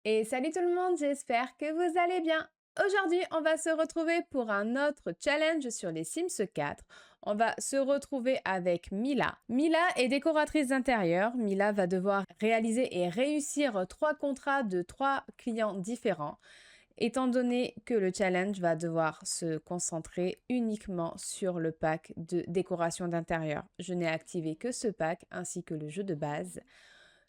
Et salut tout le monde, j'espère que vous allez bien. Aujourd'hui, on va se retrouver pour un autre challenge sur les Sims 4. On va se retrouver avec Mila. Mila est décoratrice d'intérieur. Mila va devoir réaliser et réussir 3 contrats de 3 clients différents. Étant donné que le challenge va devoir se concentrer uniquement sur le pack de décoration d'intérieur. Je n'ai activé que ce pack ainsi que le jeu de base.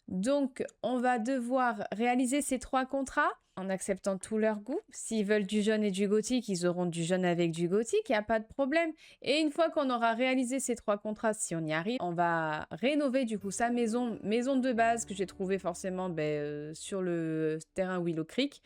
Donc, on va devoir réaliser ces 3 contrats en acceptant tous leurs goûts. S'ils veulent du jaune et du gothique, ils auront du jaune avec du gothique, il n'y a pas de problème. Et une fois qu'on aura réalisé ces 3 contrats, si on y arrive, on va rénover du coup sa maison de base que j'ai trouvée forcément sur le terrain Willow Creek.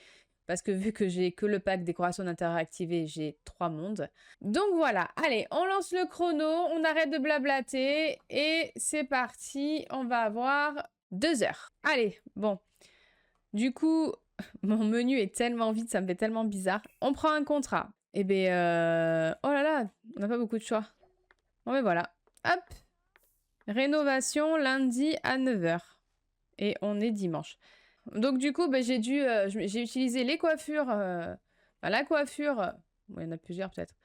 Parce que vu que j'ai que le pack décoration d'intérieur activé, j'ai 3 mondes. Donc voilà, allez, on lance le chrono, on arrête de blablater et c'est parti. On va avoir 2 heures. Allez, bon. Du coup, mon menu est tellement vide, ça me fait tellement bizarre. On prend un contrat. Eh bien, oh là là, on n'a pas beaucoup de choix. Bon, mais voilà. Hop. Rénovation lundi à 9 heures. Et on est dimanche. Donc du coup, j'ai utilisé les coiffures, la coiffure, bon, il y en a plusieurs peut-être,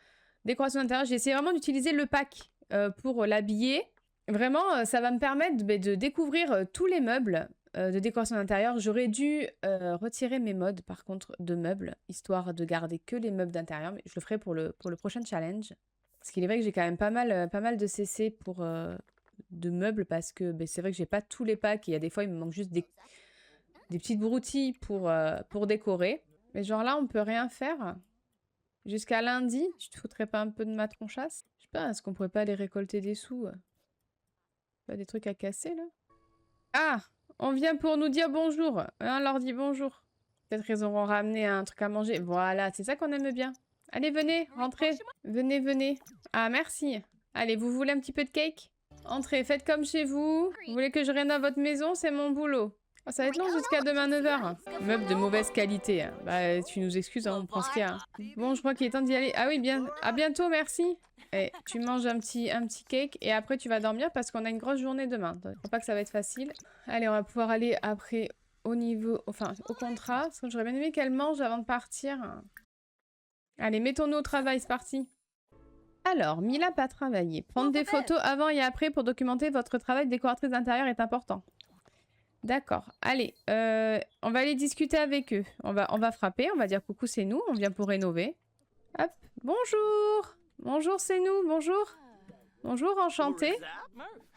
décoration d'intérieur, j'ai essayé vraiment d'utiliser le pack pour l'habiller. Vraiment, ça va me permettre de découvrir tous les meubles de décoration d'intérieur. J'aurais dû retirer mes modes par contre de meubles, histoire de garder que les meubles d'intérieur, mais je le ferai pour le prochain challenge. Parce qu'il est vrai que j'ai quand même pas mal de CC pour de meubles, parce que c'est vrai que j'ai pas tous les packs, et il y a des fois il me manque juste des petites broutilles pour décorer. Mais genre là, on peut rien faire. Jusqu'à lundi, tu te foutrais pas un peu de ma tronchasse? Je sais pas, est-ce qu'on pourrait pas aller récolter des sous? Pas des trucs à casser, là? Ah! On vient pour nous dire bonjour. On leur dit bonjour. Peut-être qu'ils auront ramené un truc à manger. Voilà, c'est ça qu'on aime bien. Allez, venez, rentrez. Venez, venez. Ah, merci. Allez, vous voulez un petit peu de cake? Entrez, faites comme chez vous. Vous voulez que je rénove votre maison? C'est mon boulot. Oh, ça va être long jusqu'à demain 9 h. Meuble de mauvaise qualité. Bah, tu nous excuses, hein, on prend ce qu'il y a. Bon, je crois qu'il est temps d'y aller. Ah oui, bien. À bientôt, merci. Et tu manges un petit cake et après tu vas dormir parce qu'on a une grosse journée demain. Je crois pas que ça va être facile. Allez, on va pouvoir aller après au contrat. Parce que j'aurais bien aimé qu'elle mange avant de partir. Allez, mettons-nous au travail, c'est parti. Alors, Mila pas travaillé. Prendre des photos avant et après pour documenter votre travail de décoratrice d'intérieur est important. D'accord. Allez, on va aller discuter avec eux. On va frapper, on va dire coucou, c'est nous, on vient pour rénover. Hop, bonjour. Bonjour, c'est nous, bonjour. Bonjour, enchanté.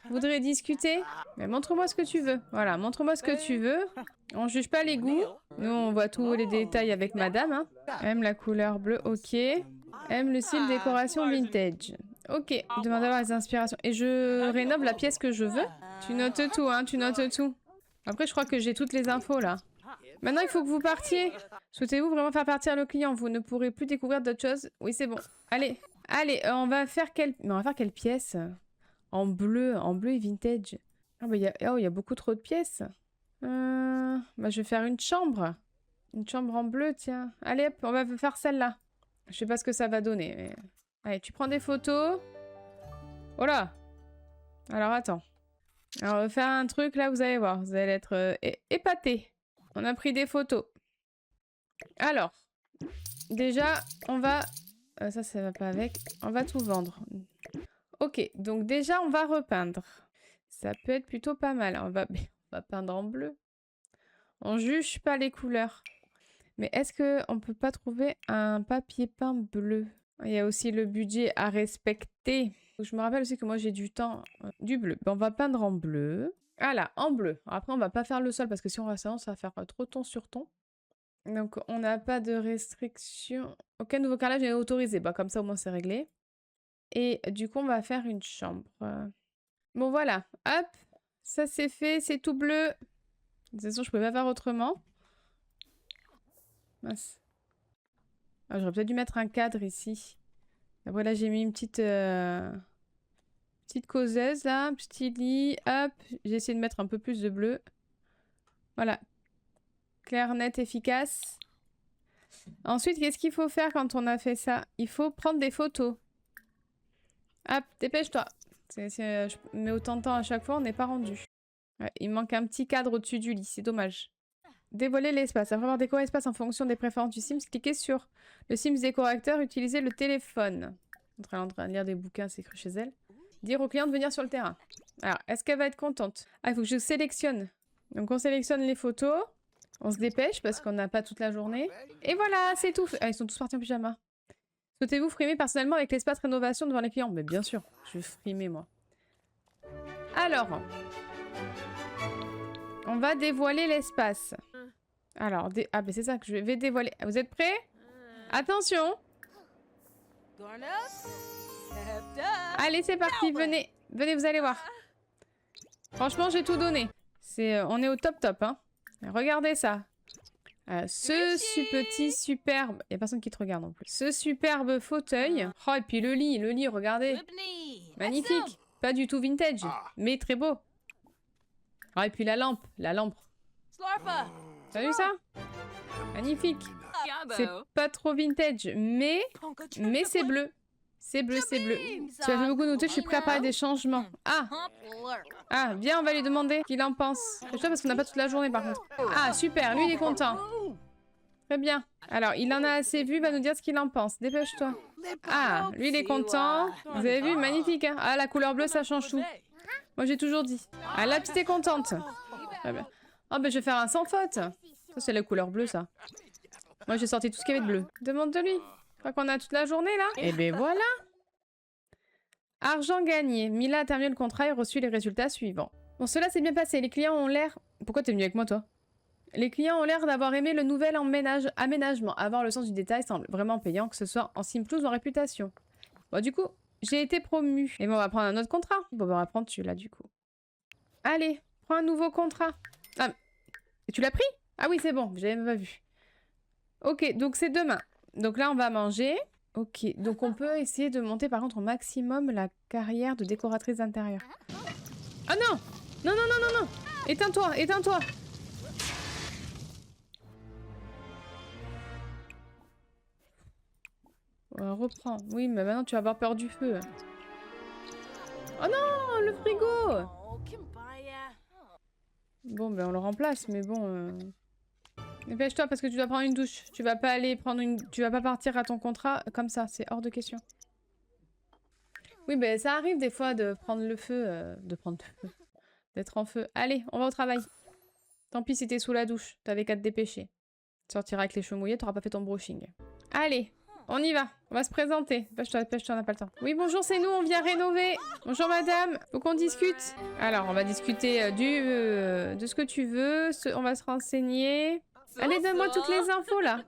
Vous voudrez discuter? Mais montre-moi ce que tu veux. Voilà, montre-moi ce que tu veux. On juge pas les goûts. Nous, on voit tous les détails avec madame. Hein. Aime la couleur bleue, ok. Aime le style décoration vintage. Ok, demande d'avoir les inspirations. Et je rénove la pièce que je veux. Tu notes tout, hein, tu notes tout. Après, je crois que j'ai toutes les infos, là. Maintenant, il faut que vous partiez. Souhaitez-vous vraiment faire partir le client? Vous ne pourrez plus découvrir d'autres choses. Oui, c'est bon. Allez, allez, on va faire quelle pièce? En bleu et vintage. Ah, bah, il y a beaucoup trop de pièces. Bah, je vais faire une chambre. Une chambre en bleu, tiens. Allez, hop, on va faire celle-là. Je sais pas ce que ça va donner. Mais... Allez, tu prends des photos. Oh là! Alors, attends. Alors, on va faire un truc, là, vous allez voir. Vous allez être épatés. On a pris des photos. Alors, déjà, on va... ça va pas avec. On va tout vendre. Ok, donc déjà, on va repeindre. Ça peut être plutôt pas mal. On va peindre en bleu. On juge pas les couleurs. Mais est-ce qu'on peut pas trouver un papier peint bleu? Il y a aussi le budget à respecter. Je me rappelle aussi que moi, j'ai du temps. Du bleu. On va peindre en bleu. Voilà, en bleu. Après, on va pas faire le sol parce que si on reste ça va faire trop ton sur ton. Donc, on n'a pas de restriction. Aucun nouveau carrelage n'est autorisé. Bah, comme ça, au moins, c'est réglé. Et du coup, on va faire une chambre. Bon, voilà. Hop. Ça, c'est fait. C'est tout bleu. De toute façon, je pouvais pas faire autrement. Mince. Ah, j'aurais peut-être dû mettre un cadre ici. Après, là, j'ai mis une petite causeuse, là. Un petit lit. Hop. J'ai essayé de mettre un peu plus de bleu. Voilà. Clair, net, efficace. Ensuite, qu'est-ce qu'il faut faire quand on a fait ça? Il faut prendre des photos. Hop, dépêche-toi. Je mets autant de temps à chaque fois, on n'est pas rendu. Ouais, il manque un petit cadre au-dessus du lit, c'est dommage. dévoiler l'espace. Après avoir décoré l'espace en fonction des préférences du Sims, cliquez sur le Sims décorateur, utilisez le téléphone. En train de lire des bouquins, c'est écrit chez elle. Dire aux clients de venir sur le terrain. Alors, est-ce qu'elle va être contente? Ah, il faut que je sélectionne. Donc, on sélectionne les photos. On se dépêche parce qu'on n'a pas toute la journée. Et voilà, c'est tout. Ah, ils sont tous partis en pyjama. Souhaitez-vous frimer personnellement avec l'espace rénovation devant les clients? Mais bien sûr, je vais frimer, moi. Alors, on va dévoiler l'espace. Alors, ah, ben c'est ça que je vais dévoiler. Vous êtes prêts? Attention! Allez, c'est parti, venez. Venez, vous allez voir. Franchement, j'ai tout donné. On est au top top, hein. Regardez ça. Ce petit superbe... Il n'y a personne qui te regarde non plus. Ce superbe fauteuil. Oh, et puis le lit, regardez. Magnifique. Pas du tout vintage, mais très beau. Oh, et puis la lampe. T'as vu ça? Magnifique. C'est pas trop vintage, mais c'est bleu. C'est bleu. Tu as fait beaucoup noter, je suis prêt à parler des changements. Ah, viens, on va lui demander ce qu'il en pense. C'est ça parce qu'on n'a pas toute la journée par contre. Ah, super, lui il est content. Très bien. Alors, il en a assez vu, il va nous dire ce qu'il en pense. Dépêche-toi. Ah, lui il est content. Vous avez vu, magnifique, hein? Ah, la couleur bleue, ça change tout. Moi j'ai toujours dit. Ah, la petite est contente. Très bien. Oh, ben je vais faire un sans faute. Ça, c'est la couleur bleue, ça. Moi j'ai sorti tout ce qu'il y avait de bleu. Demande de lui. Je crois qu'on a toute la journée là. Et ben voilà. Argent gagné. Mila a terminé le contrat et reçu les résultats suivants. Bon, cela s'est bien passé. Les clients ont l'air... Pourquoi t'es venu avec moi, toi? Les clients ont l'air d'avoir aimé le nouvel aménagement. Avoir le sens du détail semble vraiment payant, que ce soit en Sim+ ou en réputation. Bon, du coup, j'ai été promue. Et bon, on va prendre un autre contrat. Bon, on va prendre celui-là, du coup. Allez, prends un nouveau contrat. Ah, tu l'as pris? Ah oui, c'est bon, j'avais même pas vu. Ok, donc c'est demain. Donc là, on va manger. Ok, donc on peut essayer de monter par contre au maximum la carrière de décoratrice d'intérieur. Ah non! Non! Éteins-toi! Reprends. Oui, mais maintenant tu vas avoir peur du feu. Oh non! Le frigo! Bon, ben on le remplace, mais bon... Dépêche-toi parce que tu dois prendre une douche. Tu vas pas aller prendre tu vas pas partir à ton contrat comme ça, c'est hors de question. Oui, ben ça arrive des fois de prendre le feu, d'être en feu. Allez, on va au travail. Tant pis si t'es sous la douche, t'avais qu'à te dépêcher. Tu sortiras avec les cheveux mouillés, t'auras pas fait ton brushing. Allez, on y va, on va se présenter. Dépêche-toi, on n'a pas le temps. Oui, bonjour, c'est nous, on vient rénover. Bonjour madame, faut qu'on discute. Alors, on va discuter de ce que tu veux, on va se renseigner. Allez, donne-moi toutes les infos, là.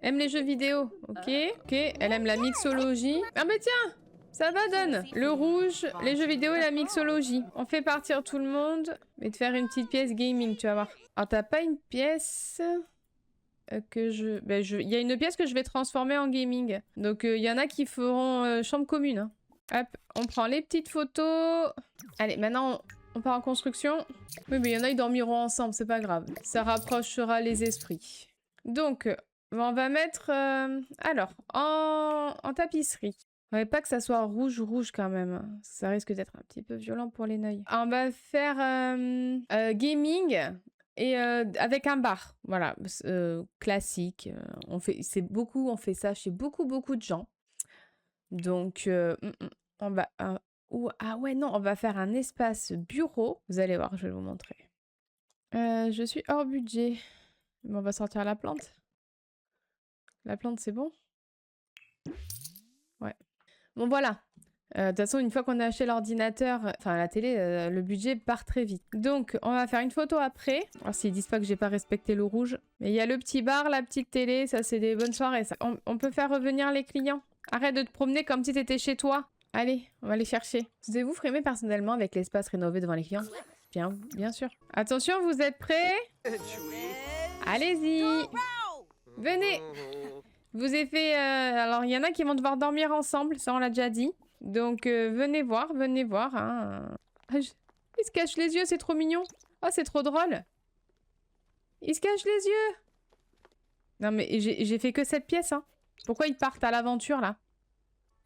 Aime les jeux vidéo, ok. Ok, elle aime la mixologie. Ah mais tiens, ça va, donne. Le rouge, les jeux vidéo et la mixologie. On fait partir tout le monde. Et de faire une petite pièce gaming, tu vas voir. Alors, t'as pas une pièce que je... Ben, il y a une pièce que je vais transformer en gaming. Donc, il y en a qui feront chambre commune. Hein. Hop, on prend les petites photos. Allez, maintenant... On part en construction. Oui, mais il y en a, ils dormiront ensemble, c'est pas grave. Ça rapprochera les esprits. Donc, on va mettre... alors, en tapisserie. Ouais, pas que ça soit rouge quand même. Ça risque d'être un petit peu violent pour les œils. On va faire gaming et avec un bar. Voilà, classique. On fait ça chez beaucoup de gens. Donc, on va... ah ouais, non, on va faire un espace bureau. Vous allez voir, je vais vous montrer. Je suis hors budget. Mais on va sortir la plante. La plante, c'est bon? Ouais. Bon, voilà. De toute façon, une fois qu'on a acheté l'ordinateur, enfin la télé, le budget part très vite. Donc, on va faire une photo après. Alors, s'ils disent pas que j'ai pas respecté le rouge. Mais il y a le petit bar, la petite télé, ça, c'est des bonnes soirées, ça. On peut faire revenir les clients. Arrête de te promener comme si t'étais chez toi. Allez, on va les chercher. Vous frimer personnellement avec l'espace rénové devant les clients? Bien sûr. Attention, vous êtes prêts? Allez-y. Venez. Vous ai fait... alors, il y en a qui vont devoir dormir ensemble, ça on l'a déjà dit. Donc, venez voir, hein. Ah, il se cache les yeux, c'est trop mignon. Oh, c'est trop drôle. Il se cache les yeux. Non, mais j'ai fait que cette pièce, hein. Pourquoi ils partent à l'aventure, là?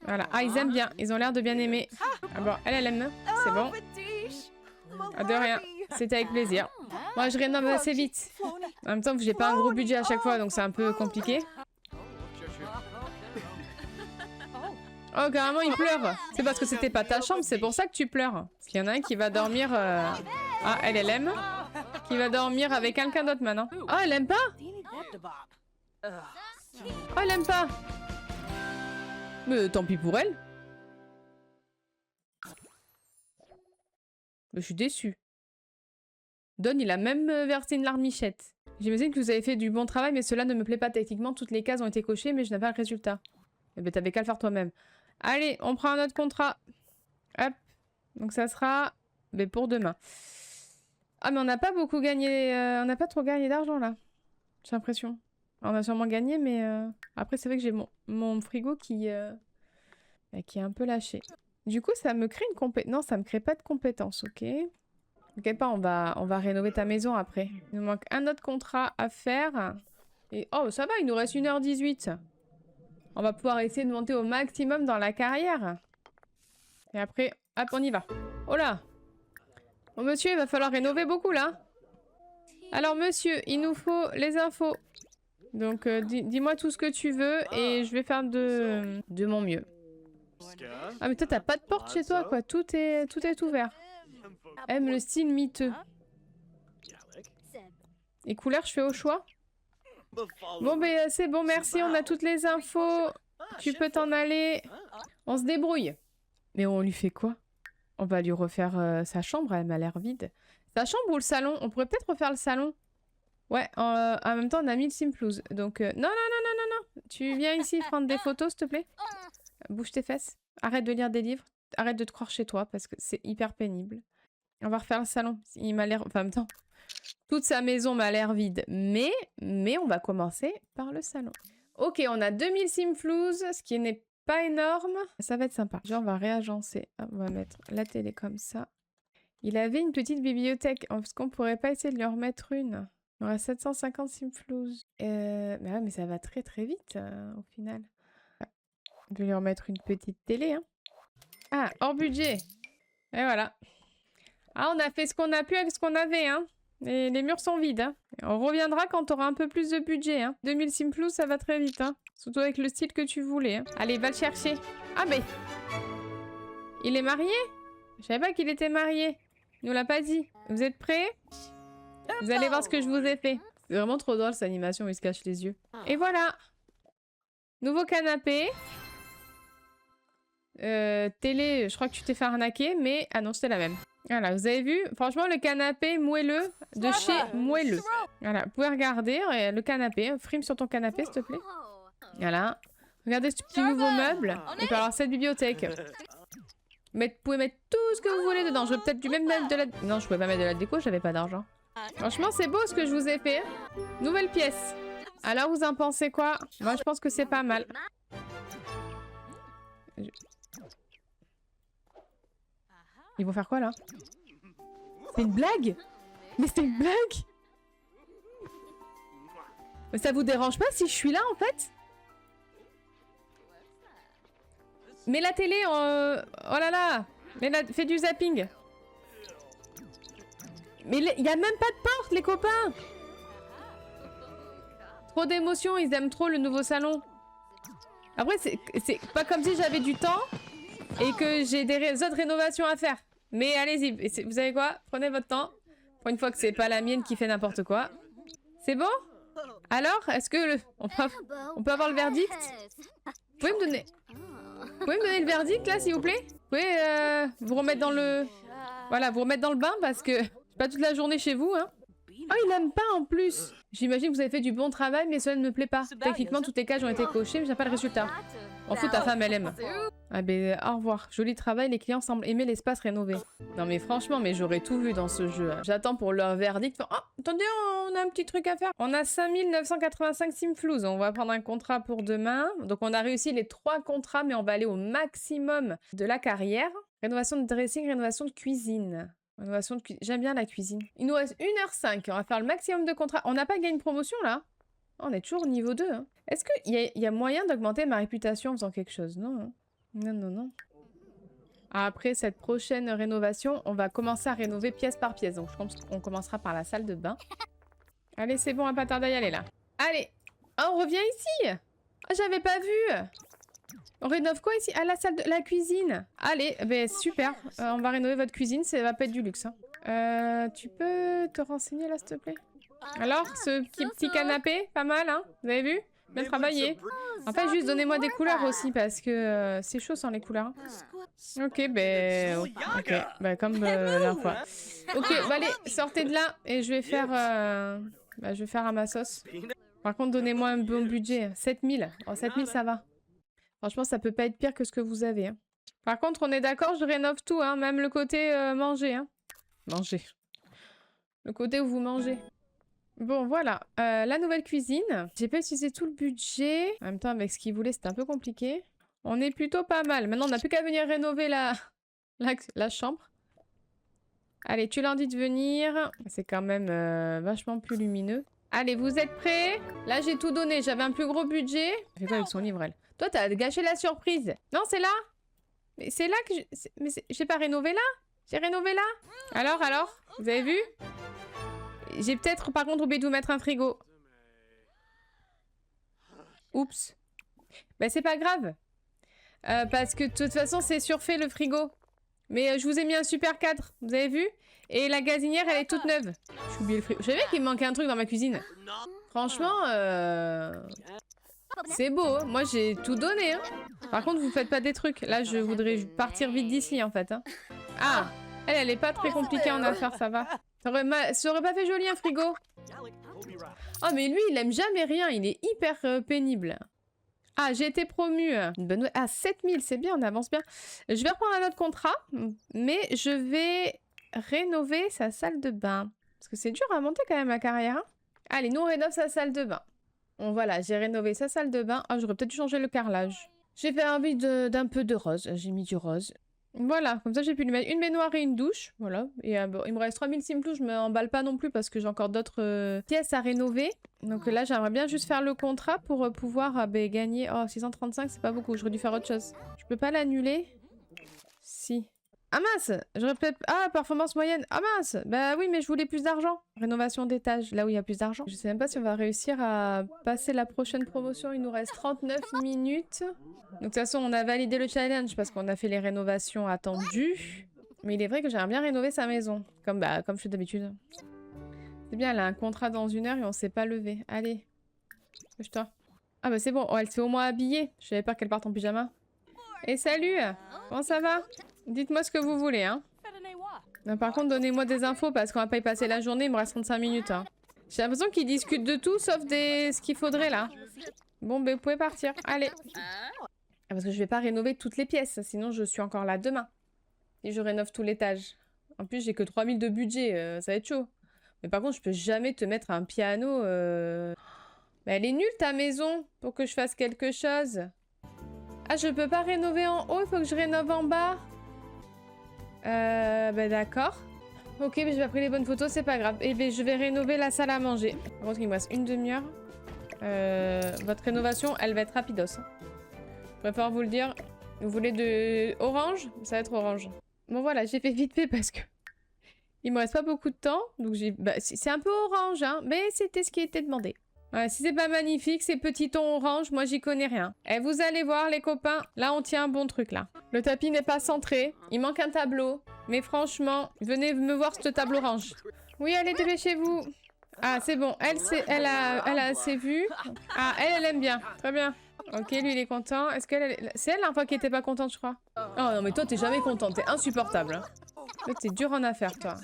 Voilà. Ah, ils aiment bien. Ils ont l'air de bien aimer. Ah bon, elle aime. C'est bon. Ah, de rien. c'était avec plaisir. Moi, je rénove assez vite. En même temps, j'ai pas un gros budget à chaque fois, donc c'est un peu compliqué. Oh, carrément, il pleure. C'est parce que c'était pas ta chambre, c'est pour ça que tu pleures. Parce qu'il y en a un qui va dormir... Ah, elle aime. Qui va dormir avec quelqu'un d'autre maintenant. Oh, elle aime pas? Oh, elle aime pas. Mais tant pis pour elle. Mais je suis déçue. Don, il a même versé une larmichette. J'imagine que vous avez fait du bon travail, mais cela ne me plaît pas techniquement. Toutes les cases ont été cochées, mais je n'ai pas le résultat. Eh ben, t'avais qu'à le faire toi-même. Allez, on prend un autre contrat. Hop. Donc ça sera mais pour demain. Ah, mais on n'a pas beaucoup gagné... on n'a pas trop gagné d'argent, là. J'ai l'impression. On a sûrement gagné, mais... Après, c'est vrai que j'ai mon frigo qui est un peu lâché. Du coup, ça me crée une compétence... Non, ça me crée pas de compétence, ok. Ok, pas, on va rénover ta maison après. Il nous manque un autre contrat à faire. Et oh, ça va, il nous reste 1h18. On va pouvoir essayer de monter au maximum dans la carrière. Et après, hop, on y va. Oh là! Oh monsieur, il va falloir rénover beaucoup là. Alors monsieur, il nous faut les infos. Donc dis-moi tout ce que tu veux et je vais faire de mon mieux. Ah mais toi t'as pas de porte chez toi quoi, tout est ouvert. Aime le style miteux. Et couleurs, je fais au choix. Bon ben c'est bon, merci, on a toutes les infos. Tu peux t'en aller. On se débrouille. Mais on lui fait quoi? On va lui refaire sa chambre, elle m'a l'air vide. Sa chambre ou le salon? On pourrait peut-être refaire le salon. Ouais, en même temps on a mis le Simplouz. Donc non. Tu viens ici prendre des photos s'il te plaît. Bouge tes fesses. Arrête de lire des livres. Arrête de te croire chez toi parce que c'est hyper pénible. On va refaire le salon. Il m'a l'air... Enfin en même temps, toute sa maison m'a l'air vide. Mais on va commencer par le salon. Ok, on a 2000 Simplouz, ce qui n'est pas énorme. Ça va être sympa. Genre, on va réagencer. On va mettre la télé comme ça. Il avait une petite bibliothèque. Est-ce qu'on pourrait pas essayer de lui en remettre une? On aura 750 Simplouz. Mais ouais, mais ça va très très vite au final. On peut lui remettre une petite télé. Hein. Ah, hors budget. Et voilà. Ah, on a fait ce qu'on a pu avec ce qu'on avait. Hein. Et les murs sont vides. Hein. On reviendra quand on aura un peu plus de budget. Hein. 2000 Simplouz, ça va très vite. Hein. Surtout avec le style que tu voulais. Hein. Allez, va le chercher. Ah ben... Il est marié? Je savais pas qu'il était marié. Il nous l'a pas dit. Vous êtes prêts? Vous allez voir ce que je vous ai fait. C'est vraiment trop drôle cette animation où il se cache les yeux. Et voilà. Nouveau canapé. Télé, je crois que tu t'es fait arnaquer, mais... Ah non, c'était la même. Voilà, vous avez vu? Franchement, le canapé moelleux de chez Moelleux. Voilà, vous pouvez regarder le canapé. Frime sur ton canapé, s'il te plaît. Voilà. Regardez ce petit nouveau meuble. Et puis alors, cette bibliothèque. Vous pouvez mettre tout ce que vous voulez dedans. Je vais peut-être même mettre de la... Non, je pouvais pas mettre de la déco, j'avais pas d'argent. Franchement, c'est beau ce que je vous ai fait. Nouvelle pièce. Alors, vous en pensez quoi? Moi, je pense que c'est pas mal. Ils vont faire quoi, là? C'est une blague? Mais c'est une blague? Mais ça vous dérange pas si je suis là, en fait? Mets la télé en... Oh là là! Fais du zapping. Mais il y a même pas de porte, les copains! Trop d'émotions, ils aiment trop le nouveau salon. Après, c'est pas comme si j'avais du temps et que j'ai des autres rénovations à faire. Mais allez-y, vous savez quoi? Prenez votre temps. Pour une fois que c'est pas la mienne qui fait n'importe quoi. C'est bon? Alors, est-ce que on peut avoir le verdict? Vous pouvez me donner le verdict là, s'il vous plaît? Vous pouvez vous remettre dans le... Voilà, vous remettre dans le bain parce que je suis pas toute la journée chez vous, hein. Oh, il aime pas en plus. J'imagine que vous avez fait du bon travail, mais cela ne me plaît pas. Techniquement, toutes les cases ont été cochées, mais j'ai pas le résultat. En fout, ta femme, elle aime. Ah ben, au revoir. Joli travail, les clients semblent aimer l'espace rénové. Non mais franchement, mais j'aurais tout vu dans ce jeu. J'attends pour leur verdict. Oh, attendez, on a un petit truc à faire. On a 5985 Simplouz. On va prendre un contrat pour demain. Donc on a réussi les 3 contrats, mais on va aller au maximum de la carrière. Rénovation de dressing, rénovation de cuisine. J'aime bien la cuisine. Il nous reste 1h05. On va faire le maximum de contrats. On n'a pas gagné une promotion là? On est toujours au niveau 2. Hein. Est-ce qu'il y a moyen d'augmenter ma réputation en faisant quelque chose? Non. Hein. Non. Après cette prochaine rénovation, on va commencer à rénover pièce par pièce. Donc, je pense qu'on commencera par la salle de bain. Allez, c'est bon, à pas tarder à y aller, là. Allez. Oh, on revient ici. Ah, j'avais pas vu. On rénove quoi ici? Ah, la salle de la cuisine. Allez, ben super. On va rénover votre cuisine, ça va pas être du luxe. Hein. Tu peux te renseigner, là, s'il te plaît? Alors, ce petit canapé, pas mal, hein? Vous avez vu? Bien travaillé. En fait, juste donnez-moi des couleurs aussi, parce que c'est chaud sans les couleurs. Hein. Ok, ben... Ok, ben comme la fois. Ok, bah allez, sortez de là, et je vais faire... Bah, je vais faire à ma sauce. Par contre, donnez-moi un bon budget. 7000. Oh, 7000, ça va. Franchement, ça peut pas être pire que ce que vous avez. Hein. Par contre, on est d'accord, je rénove tout, hein, même le côté manger. Hein. Manger. Le côté où vous mangez. Bon, voilà. La nouvelle cuisine. J'ai pas utilisé tout le budget. En même temps, avec ce qu'il voulait, c'était un peu compliqué. On est plutôt pas mal. Maintenant, on n'a plus qu'à venir rénover la chambre. Allez, tu leur dis de venir. C'est quand même vachement plus lumineux. Allez, vous êtes prêts? Là, j'ai tout donné. J'avais un plus gros budget. Fais quoi avec son livre, elle? Toi, t'as gâché la surprise. Non, c'est là. Mais c'est là que je... Mais j'ai pas rénové là? J'ai rénové là? Alors? Vous avez vu? J'ai peut-être, par contre, oublié de vous mettre un frigo. Oups. Bah, c'est pas grave. Parce que de toute façon, c'est surfait le frigo. Mais je vous ai mis un super cadre. Vous avez vu? Et la gazinière, elle est toute neuve. J'ai oublié le frigo. Je savais qu'il me manquait un truc dans ma cuisine. Franchement, c'est beau. Hein. Moi, j'ai tout donné. Hein. Par contre, vous faites pas des trucs. Là, je voudrais partir vite d'ici, en fait. Hein. Ah, elle est pas très compliquée en affaires, ça va. Ça aurait pas fait joli, un frigo. Oh, mais lui, il aime jamais rien. Il est hyper pénible. Ah, j'ai été promue. Une bonne... Ah, 7000, c'est bien, on avance bien. Je vais reprendre un autre contrat, mais je vais rénover sa salle de bain. Parce que c'est dur à monter quand même, la carrière. Hein. Allez, nous, on rénove sa salle de bain. Bon, voilà, j'ai rénové sa salle de bain. Ah, j'aurais peut-être dû changer le carrelage. J'ai fait envie d'un peu de rose. J'ai mis du rose. Voilà, comme ça, j'ai pu lui mettre une baignoire et une douche. Voilà. Et bon, il me reste 3000 simplous. Je me emballe pas non plus parce que j'ai encore d'autres pièces à rénover. Donc là, j'aimerais bien juste faire le contrat pour pouvoir gagner... Oh, 635, c'est pas beaucoup. J'aurais dû faire autre chose. Je peux pas l'annuler? Si. Ah mince! J'aurais peut-être... Ah, performance moyenne. Ah mince! Bah oui, mais je voulais plus d'argent. Rénovation d'étage, là où il y a plus d'argent. Je sais même pas si on va réussir à passer la prochaine promotion. Il nous reste 39 minutes. Donc de toute façon, on a validé le challenge parce qu'on a fait les rénovations attendues. Mais il est vrai que j'aimerais bien rénover sa maison. Comme je fais d'habitude. C'est bien, elle a un contrat dans 1 heure et on s'est pas levé. Allez. Couche-toi. Ah bah c'est bon, oh, elle s'est au moins habillée. J'avais peur qu'elle parte en pyjama. Et salut! Comment ça va? Dites-moi ce que vous voulez, hein. Non, par contre, donnez-moi des infos parce qu'on va pas y passer la journée, il me reste 35 minutes. Hein. J'ai l'impression qu'ils discutent de tout sauf ce qu'il faudrait là. Bon, ben vous pouvez partir. Allez. Ah, parce que je vais pas rénover toutes les pièces, sinon je suis encore là demain. Et je rénove tout l'étage. En plus, j'ai que 3000 de budget, ça va être chaud. Mais par contre, je peux jamais te mettre un piano. Mais elle est nulle ta maison pour que je fasse quelque chose. Ah, je peux pas rénover en haut, il faut que je rénove en bas. Ben d'accord. Ok, mais j'ai pas pris les bonnes photos, c'est pas grave. Et ben je vais rénover la salle à manger. Par contre, il me reste une demi-heure. Votre rénovation, elle va être rapidos. Hein. Je préfère vous le dire. Vous voulez de orange? Ça va être orange. Bon voilà, j'ai fait vite fait parce que il me reste pas beaucoup de temps. Donc c'est un peu orange, hein. Mais c'était ce qui était demandé. Ouais, si c'est pas magnifique, ces petits tons orange, moi j'y connais rien. Et vous allez voir les copains, là on tient un bon truc là. Le tapis n'est pas centré, il manque un tableau. Mais franchement, venez me voir ce tableau orange. Oui, allez, dépêchez-vous. Ah, c'est bon, elle a assez vu. Ah, elle aime bien, très bien. Ok, lui il est content. Est-ce qu'elle... C'est elle la fois qui était pas contente, je crois. Oh non, mais toi t'es jamais contente, t'es insupportable. Hein. Toi t'es dur en affaires, toi.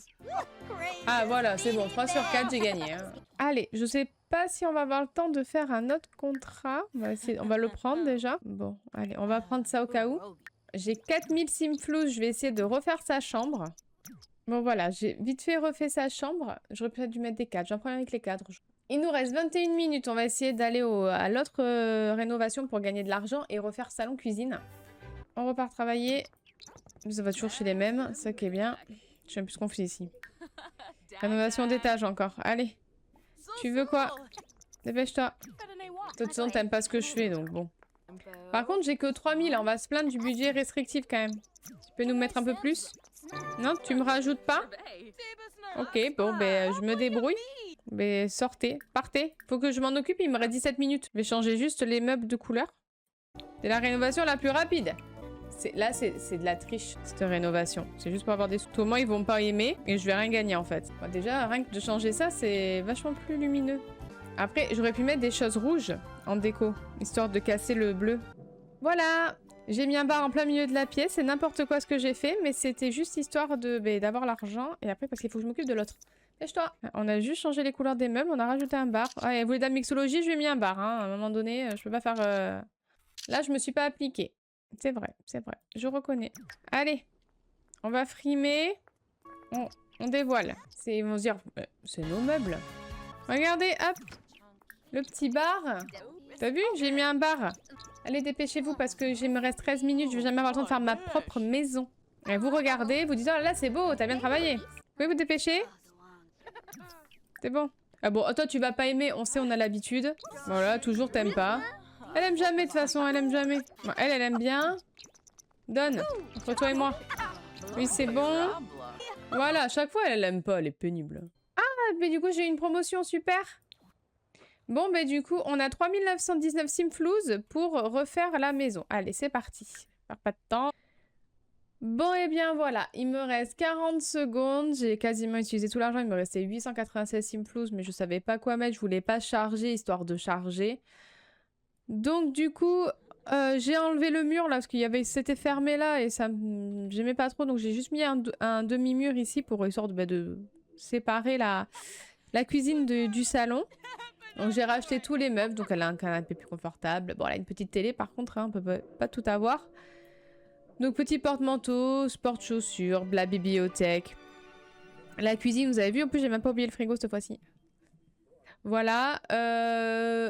Ah voilà, c'est bon, 3 sur 4, j'ai gagné. Hein. Allez, je sais pas si on va avoir le temps de faire un autre contrat. On va le prendre déjà. Bon, allez, on va prendre ça au cas où. J'ai 4000 simflous, je vais essayer de refaire sa chambre. Bon voilà, j'ai vite fait refait sa chambre. J'aurais peut-être dû mettre des cadres, j'ai un problème avec les cadres. Il nous reste 21 minutes, on va essayer d'aller à l'autre rénovation pour gagner de l'argent et refaire salon-cuisine. On repart travailler. Ça va toujours chez les mêmes, ça qui est bien. Je suis un peu plus confuse ici. Rénovation d'étage encore, allez. Tu veux quoi? Dépêche-toi. De toute façon, t'aimes pas ce que je fais, donc bon. Par contre, j'ai que 3000, on va se plaindre du budget restrictif quand même. Tu peux nous mettre un peu plus? Non, tu me rajoutes pas? Ok, bon, ben, je me débrouille. Mais sortez, partez. Faut que je m'en occupe, il me reste 17 minutes. Je vais changer juste les meubles de couleur. C'est la rénovation la plus rapide. Là, c'est de la triche, cette rénovation. C'est juste pour avoir des sous. Tout le monde, ils vont pas aimer et je vais rien gagner, en fait. Bon, déjà, rien que de changer ça, c'est vachement plus lumineux. Après, j'aurais pu mettre des choses rouges en déco, histoire de casser le bleu. Voilà! J'ai mis un bar en plein milieu de la pièce. C'est n'importe quoi ce que j'ai fait, mais c'était juste histoire d'avoir l'argent. Et après, parce qu'il faut que je m'occupe de l'autre. Lèche-toi! On a juste changé les couleurs des meubles, on a rajouté un bar. Ah, et vous voulez de la mixologie, je lui ai mis un bar. Hein. À un moment donné, je peux pas faire... Là, je me suis pas appliquée. C'est vrai, je reconnais. Allez, on va frimer. On dévoile. Ils vont se dire, c'est nos meubles. Regardez, hop, le petit bar. T'as vu, j'ai mis un bar. Allez, dépêchez-vous parce que il me reste 13 minutes. Je vais jamais avoir le temps de faire ma propre maison. Et vous regardez, vous dites, oh là, c'est beau, t'as bien travaillé. Vous pouvez vous dépêcher? C'est bon. Ah bon, toi, tu vas pas aimer, on sait, on a l'habitude. Voilà, toujours t'aimes pas. Elle aime jamais, de toute façon, elle aime jamais. Bon, elle aime bien. Donne, entre toi et moi. Oui, c'est bon. Voilà, à chaque fois, elle aime pas, elle est pénible. Ah, mais du coup, j'ai une promotion, super. Bon, ben du coup, on a 3919 simflouz pour refaire la maison. Allez, c'est parti. Perds pas de temps. Bon, et bien voilà, il me reste 40 secondes. J'ai quasiment utilisé tout l'argent. Il me restait 896 simflouz, mais je savais pas quoi mettre. Je voulais pas charger, histoire de charger. Donc, du coup, j'ai enlevé le mur là, parce qu'il y avait... C'était fermé là, et ça... J'aimais pas trop, donc j'ai juste mis un demi-mur ici pour histoire de séparer la cuisine du salon. Donc j'ai racheté tous les meubles, donc elle a un canapé plus confortable. Bon, elle a une petite télé par contre, hein, on peut pas tout avoir. Donc petit porte-manteau, porte-chaussures, la bibliothèque. La cuisine, vous avez vu, en plus j'ai même pas oublié le frigo cette fois-ci. Voilà.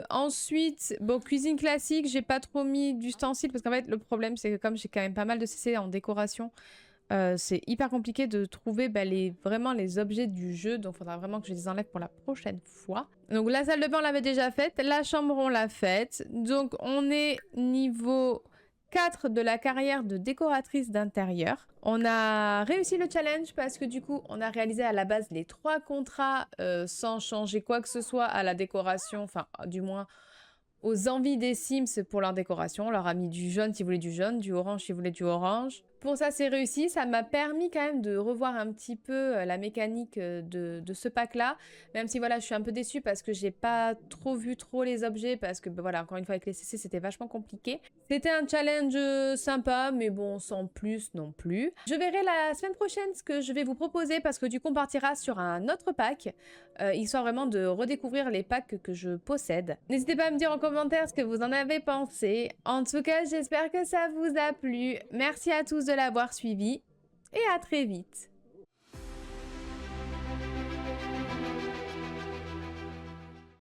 Ensuite, bon, cuisine classique, j'ai pas trop mis d'ustensiles parce qu'en fait le problème c'est que comme j'ai quand même pas mal de CC en décoration, c'est hyper compliqué de trouver vraiment les objets du jeu, donc il faudra vraiment que je les enlève pour la prochaine fois. Donc la salle de bain on l'avait déjà faite, la chambre on l'a faite, donc on est niveau 4 de la carrière de décoratrice d'intérieur. On a réussi le challenge parce que du coup on a réalisé à la base les 3 contrats sans changer quoi que ce soit à la décoration, enfin du moins aux envies des Sims pour leur décoration. On leur a mis du jaune s'ils voulaient du jaune, du orange s'ils voulaient du orange. Pour ça, c'est réussi. Ça m'a permis quand même de revoir un petit peu la mécanique de ce pack-là. Même si, voilà, je suis un peu déçue parce que j'ai pas vu les objets. Parce que, voilà, encore une fois, avec les CC, c'était vachement compliqué. C'était un challenge sympa, mais bon, sans plus non plus. Je verrai la semaine prochaine ce que je vais vous proposer parce que du coup, on partira sur un autre pack. Histoire vraiment de redécouvrir les packs que je possède. N'hésitez pas à me dire en commentaire ce que vous en avez pensé. En tout cas, j'espère que ça vous a plu. Merci à tous de l'avoir suivi et à très vite.